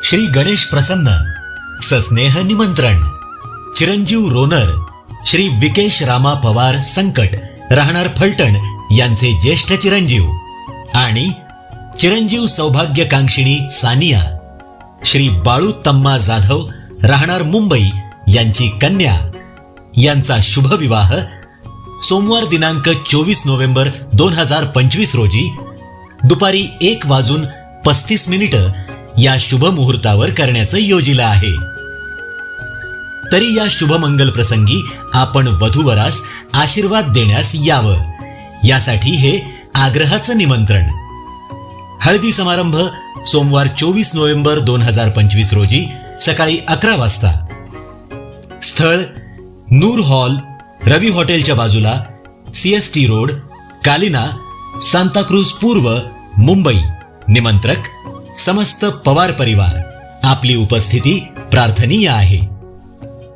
श्री गणेश प्रसन्न सस्नेह निमंत्रण. चिरंजीव रोनर श्री विकेश रामा पवार संकट राहणार फलटण यांचे ज्येष्ठ चिरंजीव आणि चिरंजीव सौभाग्यकांक्षिणी सानिया श्री बाळू तम्मा जाधव राहणार मुंबई यांची कन्या यांचा शुभविवाह सोमवार दिनांक 24 नोव्हेंबर 2025 रोजी दुपारी 1:35 या शुभ मुहूर्तावर करण्याचं योजिलं आहे. तरी या शुभमंगल प्रसंगी आपण वधूवरास आशीर्वाद देण्यास यावं यासाठी हे आग्रहाचं निमंत्रण. हळदी समारंभ सोमवार 24 नोव्हेंबर 2025 रोजी सकाळी 11 वाजता. स्थळ नूर हॉल, रवी हॉटेलच्या बाजूला, CST रोड, कालिना, सांताक्रूज पूर्व, मुंबई. निमंत्रक समस्त पवार परिवार. आपली उपस्थिती प्रार्थनीय आहे.